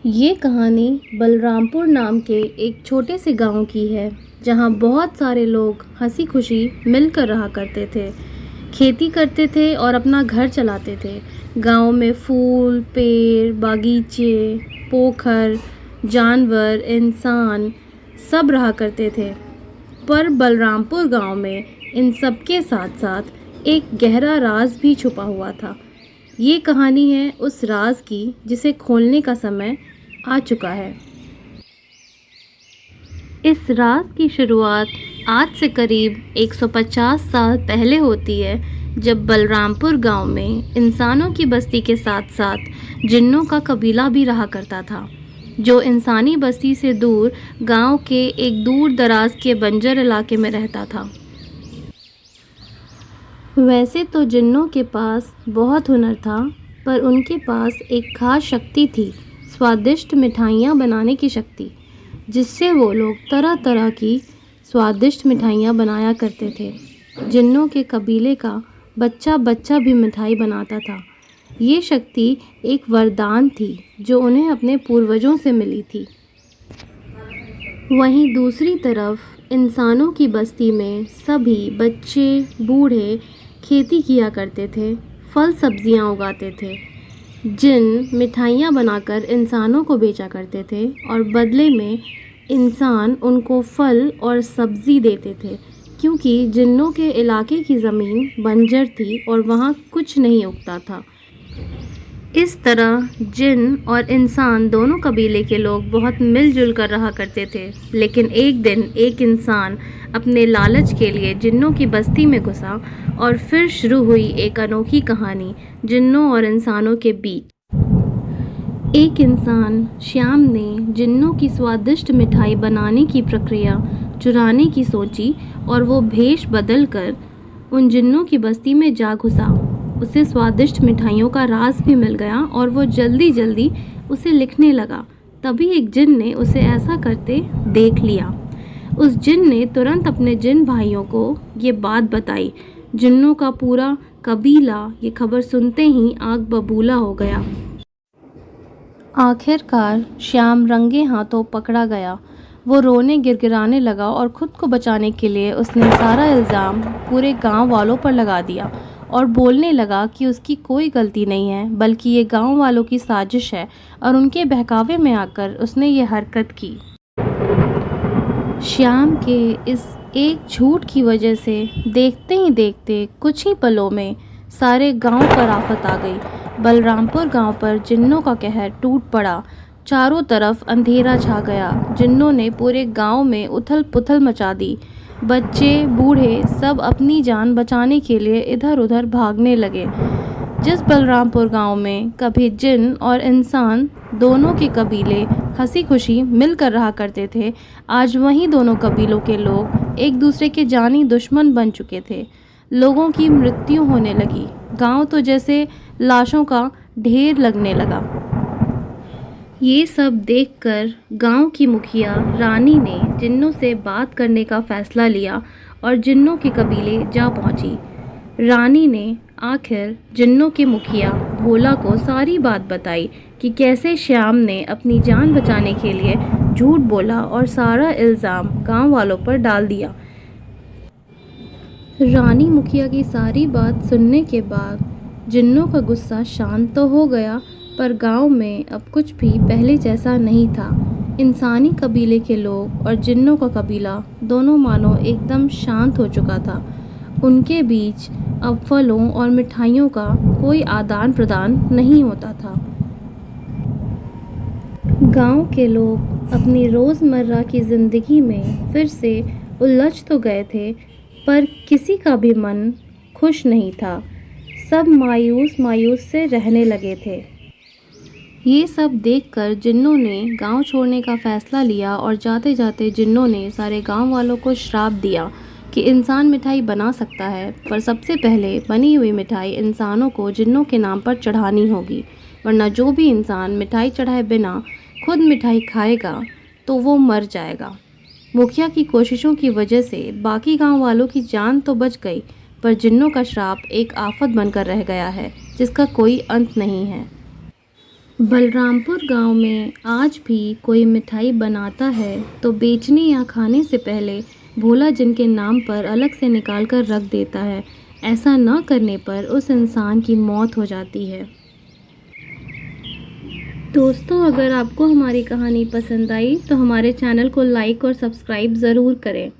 ये कहानी बलरामपुर नाम के एक छोटे से गांव की है, जहां बहुत सारे लोग हंसी खुशी मिलकर रहा करते थे, खेती करते थे और अपना घर चलाते थे। गांव में फूल, पेड़, बागीचे, पोखर, जानवर, इंसान सब रहा करते थे। पर बलरामपुर गांव में इन सब के साथ साथ एक गहरा राज भी छुपा हुआ था। ये कहानी है उस राज की जिसे खोलने का समय आ चुका है। इस राज की शुरुआत आज से करीब 150 साल पहले होती है, जब बलरामपुर गांव में इंसानों की बस्ती के साथ साथ जिन्नों का कबीला भी रहा करता था, जो इंसानी बस्ती से दूर गांव के एक दूर दराज के बंजर इलाके में रहता था। वैसे तो जिन्नों के पास बहुत हुनर था, पर उनके पास एक खास शक्ति थी, स्वादिष्ट मिठाइयाँ बनाने की शक्ति, जिससे वो लोग तरह तरह की स्वादिष्ट मिठाइयाँ बनाया करते थे। जिन्नों के कबीले का बच्चा बच्चा भी मिठाई बनाता था। ये शक्ति एक वरदान थी जो उन्हें अपने पूर्वजों से मिली थी। वहीं दूसरी तरफ इंसानों की बस्ती में सभी बच्चे बूढ़े खेती किया करते थे, फल सब्जियां उगाते थे। जिन मिठाइयाँ बनाकर इंसानों को बेचा करते थे और बदले में इंसान उनको फल और सब्ज़ी देते थे, क्योंकि जिन्नों के इलाके की ज़मीन बंजर थी और वहाँ कुछ नहीं उगता था। इस तरह जिन और इंसान दोनों कबीले के लोग बहुत मिलजुल कर रहा करते थे। लेकिन एक दिन एक इंसान अपने लालच के लिए जिन्नों की बस्ती में घुसा और फिर शुरू हुई एक अनोखी कहानी जिन्नों और इंसानों के बीच। एक इंसान श्याम ने जिन्नों की स्वादिष्ट मिठाई बनाने की प्रक्रिया चुराने की सोची और वो भेष बदल कर उन जिन्नों की बस्ती में जा घुसा। उसे स्वादिष्ट मिठाइयों का राज भी मिल गया और वो जल्दी जल्दी उसे लिखने लगा। तभी एक जिन ने उसे ऐसा करते देख लिया। उस जिन ने तुरंत अपने जिन भाइयों को ये बात बताई। जिन्नों का पूरा कबीला ये खबर सुनते ही आग बबूला हो गया। आखिरकार श्याम रंगे हाथों पकड़ा गया। वो रोने गिड़गिड़ाने लगा और खुद को बचाने के लिए उसने सारा इल्ज़ाम पूरे गांव वालों पर लगा दिया और बोलने लगा कि उसकी कोई गलती नहीं है, बल्कि ये गांव वालों की साजिश है और उनके बहकावे में आकर उसने ये हरकत की। श्याम के इस एक झूठ की वजह से देखते ही देखते कुछ ही पलों में सारे गांव पर आफत आ गई। बलरामपुर गांव पर जिन्नों का कहर टूट पड़ा। चारों तरफ अंधेरा छा गया। जिन्नों ने पूरे गांव में उथल पुथल मचा दी। बच्चे बूढ़े सब अपनी जान बचाने के लिए इधर उधर भागने लगे। जिस बलरामपुर गांव में कभी जिन और इंसान दोनों के कबीले हंसी खुशी मिलकर रहा करते थे, आज वहीं दोनों कबीलों के लोग एक दूसरे के जानी दुश्मन बन चुके थे। लोगों की मृत्यु होने लगी। गांव तो जैसे लाशों का ढेर लगने लगा। ये सब देखकर गांव की मुखिया रानी ने जिन्नों से बात करने का फैसला लिया और जिन्नों के कबीले जा पहुंची। रानी ने आखिर जिन्नों के मुखिया भोला को सारी बात बताई कि कैसे श्याम ने अपनी जान बचाने के लिए झूठ बोला और सारा इल्ज़ाम गांव वालों पर डाल दिया। रानी मुखिया की सारी बात सुनने के बाद जिन्नों का गुस्सा शांत तो हो गया, पर गांव में अब कुछ भी पहले जैसा नहीं था। इंसानी कबीले के लोग और जिन्नों का कबीला दोनों मानो एकदम शांत हो चुका था। उनके बीच अब फलों और मिठाइयों का कोई आदान प्रदान नहीं होता था। गांव के लोग अपनी रोज़मर्रा की ज़िंदगी में फिर से उलझ तो गए थे, पर किसी का भी मन खुश नहीं था। सब मायूस मायूस से रहने लगे थे। ये सब देखकर जिन्नों ने गांव छोड़ने का फ़ैसला लिया और जाते जाते जिन्नों ने सारे गांव वालों को श्राप दिया कि इंसान मिठाई बना सकता है, पर सबसे पहले बनी हुई मिठाई इंसानों को जिन्नों के नाम पर चढ़ानी होगी, वरना जो भी इंसान मिठाई चढ़ाए बिना खुद मिठाई खाएगा तो वो मर जाएगा। मुखिया की कोशिशों की वजह से बाकी गांव वालों की जान तो बच गई, पर जिन्नों का श्राप एक आफत बनकर रह गया है, जिसका कोई अंत नहीं है। बलरामपुर गांव में आज भी कोई मिठाई बनाता है तो बेचने या खाने से पहले भोला जिनके नाम पर अलग से निकाल कर रख देता है। ऐसा न करने पर उस इंसान की मौत हो जाती है। दोस्तों, अगर आपको हमारी कहानी पसंद आई तो हमारे चैनल को लाइक और सब्सक्राइब ज़रूर करें।